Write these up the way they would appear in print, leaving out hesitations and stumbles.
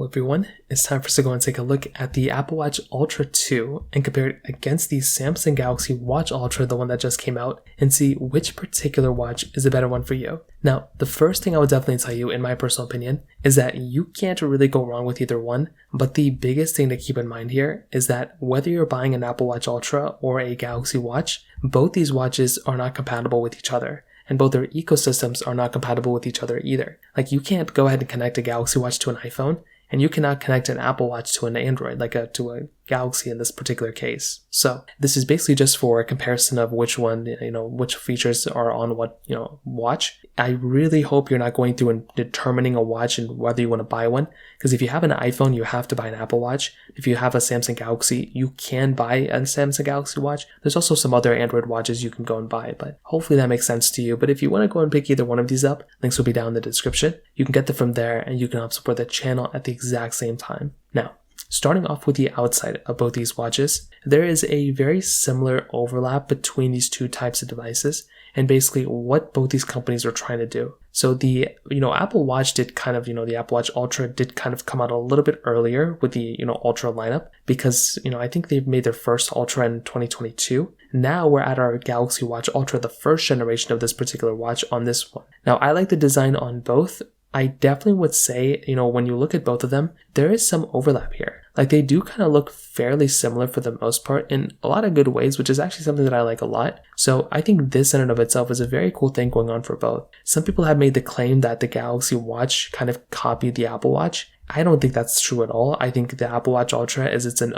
everyone, it's time for us to go and take a look at the Apple Watch Ultra 2 and compare it against the Samsung Galaxy Watch Ultra, the one that just came out, and see which particular watch is a better one for you. Now, the first thing I would definitely tell you, in my personal opinion, is that you can't really go wrong with either one, but the biggest thing to keep in mind here is that whether you're buying an Apple Watch Ultra or a Galaxy Watch, both these watches are not compatible with each other. And both their ecosystems are not compatible with each other either. Like, you can't go ahead and connect a Galaxy Watch to an iPhone, and you cannot connect an Apple Watch to an Android, to a Galaxy in this particular case. So this is basically just for a comparison of which one, which features are on what, watch. I really hope you're not going through and determining a watch and whether you want to buy one, because if you have an iPhone, you have to buy an Apple Watch. If you have a Samsung Galaxy, you can buy a Samsung Galaxy Watch. There's also some other Android watches you can go and buy, but hopefully that makes sense to you. But if you want to go and pick either one of these up, links will be down in the description. You can get them from there, and you can help support the channel at the exact same time. Now, starting off with the outside of both these watches, there is a very similar overlap between these two types of devices and basically what both these companies are trying to do. So the, Apple Watch did kind of, the Apple Watch Ultra did kind of come out a little bit earlier with the, Ultra lineup because, I think they've made their first Ultra in 2022. Now we're at our Galaxy Watch Ultra, the first generation of this particular watch on this one. Now, I like the design on both. I definitely would say, when you look at both of them, there is some overlap here. Like, they do kind of look fairly similar for the most part in a lot of good ways, which is actually something that I like a lot. So I think this in and of itself is a very cool thing going on for both. Some people have made the claim that the Galaxy Watch kind of copied the Apple Watch. I don't think that's true at all. I think the Apple Watch Ultra is in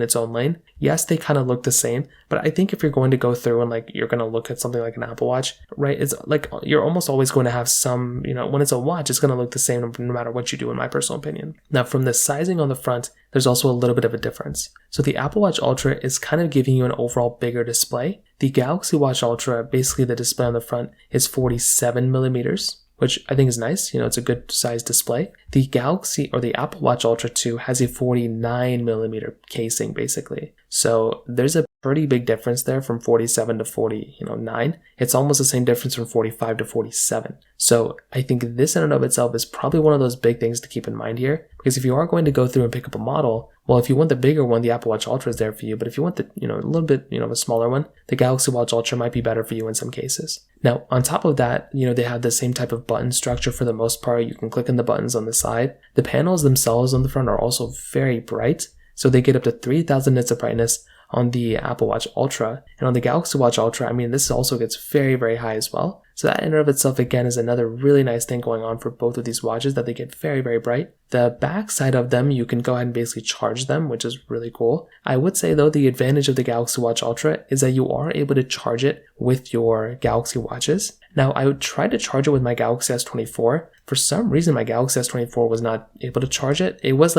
its own lane. Yes, they kind of look the same, but I think if you're going to go through and you're going to look at something like an Apple Watch, right? It's like you're almost always going to have some, when it's a watch, it's going to look the same no matter what you do, in my personal opinion. Now, from the sizing on the front, there's also a little bit of a difference. So the Apple Watch Ultra is kind of giving you an overall bigger display. The Galaxy Watch Ultra, basically the display on the front is 47 millimeters. Which I think is nice. It's a good size display. The Galaxy or the Apple Watch Ultra 2 has a 49 millimeter casing basically. So there's a pretty big difference there from 47 to 49. It's almost the same difference from 45 to 47. So I think this in and of itself is probably one of those big things to keep in mind here, because if you are going to go through and pick up a model, well, if you want the bigger one, the Apple Watch Ultra is there for you. But if you want the, a little bit, a smaller one, the Galaxy Watch Ultra might be better for you in some cases. Now, on top of that, they have the same type of button structure for the most part. You can click on the buttons on the side. The panels themselves on the front are also very bright. So they get up to 3000 nits of brightness on the Apple Watch Ultra. And on the Galaxy Watch Ultra, this also gets very, very high as well. So that in and of itself, again, is another really nice thing going on for both of these watches, that they get very, very bright. The back side of them, you can go ahead and basically charge them, which is really cool. I would say, though, the advantage of the Galaxy Watch Ultra is that you are able to charge it with your Galaxy Watches. Now, I would try to charge it with my Galaxy S24. For some reason, my Galaxy S24 was not able to charge it. It was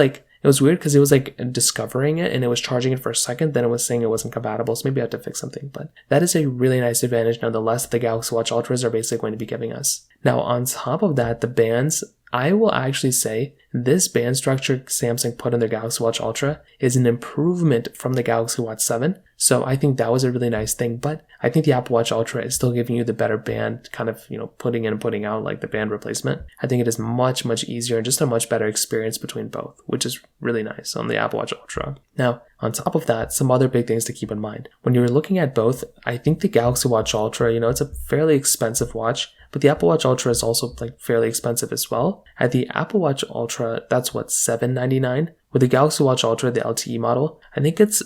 weird because it was discovering it and it was charging it for a second, then it was saying it wasn't compatible. So maybe I have to fix something, but that is a really nice advantage nonetheless that the Galaxy Watch Ultras are basically going to be giving us. Now, on top of that, the bands, I will actually say this band structure Samsung put in their Galaxy Watch Ultra is an improvement from the Galaxy Watch 7. So I think that was a really nice thing, but I think the Apple Watch Ultra is still giving you the better band, kind of, putting in and putting out, like the band replacement. I think it is much, much easier and just a much better experience between both, which is really nice on the Apple Watch Ultra. Now, on top of that, some other big things to keep in mind. When you're looking at both, I think the Galaxy Watch Ultra, it's a fairly expensive watch, but the Apple Watch Ultra is also fairly expensive as well. At the Apple Watch Ultra, that's what, $799? With the Galaxy Watch Ultra, the LTE model, I think it's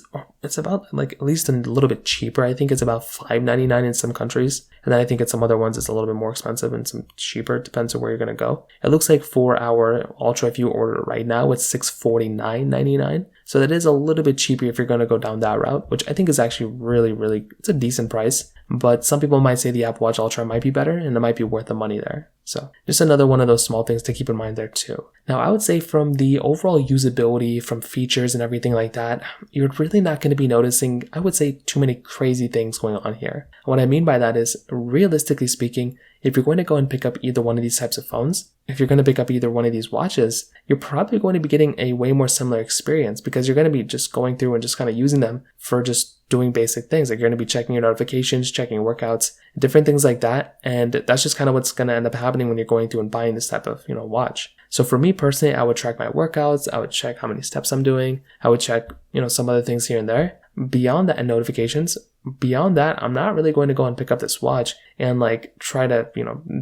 about at least a little bit cheaper. I think it's about $599 in some countries. And then I think at some other ones it's a little bit more expensive and some cheaper. It depends on where you're going to go. It looks like for our Ultra, if you order it right now, it's $649.99. So that is a little bit cheaper if you're going to go down that route, which I think is actually really, really, it's a decent price. But some people might say the Apple Watch Ultra might be better and it might be worth the money there. So just another one of those small things to keep in mind there too. Now, I would say from the overall usability, from features and everything like that, you're really not going to be noticing, I would say, too many crazy things going on here. What I mean by that is, realistically speaking, if you're going to go and pick up either one of these types of phones, if you're going to pick up either one of these watches, you're probably going to be getting a way more similar experience because you're going to be just going through and just kind of using them for just doing basic things. Like you're going to be checking your notifications, checking your workouts, different things like that. And that's just kind of what's going to end up happening when you're going through and buying this type of, watch. So for me personally, I would track my workouts, I would check how many steps I'm doing, I would check, some other things here and there. Beyond that, and notifications, beyond that, I'm not really going to go and pick up this watch and like try to,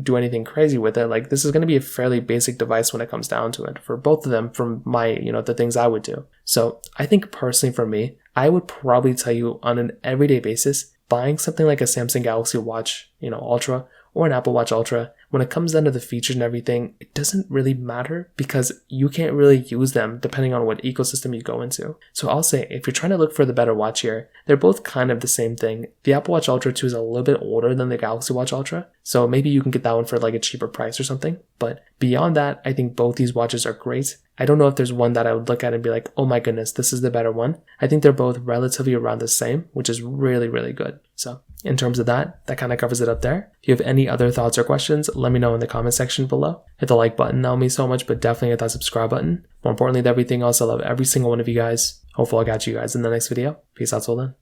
do anything crazy with it. Like this is going to be a fairly basic device when it comes down to it for both of them from my, the things I would do. So I think personally for me, I would probably tell you on an everyday basis, buying something like a Samsung Galaxy Watch, Ultra or an Apple Watch Ultra, when it comes down to the features and everything, it doesn't really matter because you can't really use them depending on what ecosystem you go into. So I'll say, if you're trying to look for the better watch here, they're both kind of the same thing. The Apple Watch Ultra 2 is a little bit older than the Galaxy Watch Ultra, so maybe you can get that one for like a cheaper price or something. But beyond that, I think both these watches are great. I don't know if there's one that I would look at and be like, oh my goodness, this is the better one. I think they're both relatively around the same, which is really, really good. So in terms of that kind of covers it up there. If you have any other thoughts or questions, let me know in the comment section below. Hit the like button, that'll mean so much, but definitely hit that subscribe button. More importantly than everything else, I love every single one of you guys. Hopefully I'll catch you guys in the next video. Peace out till then.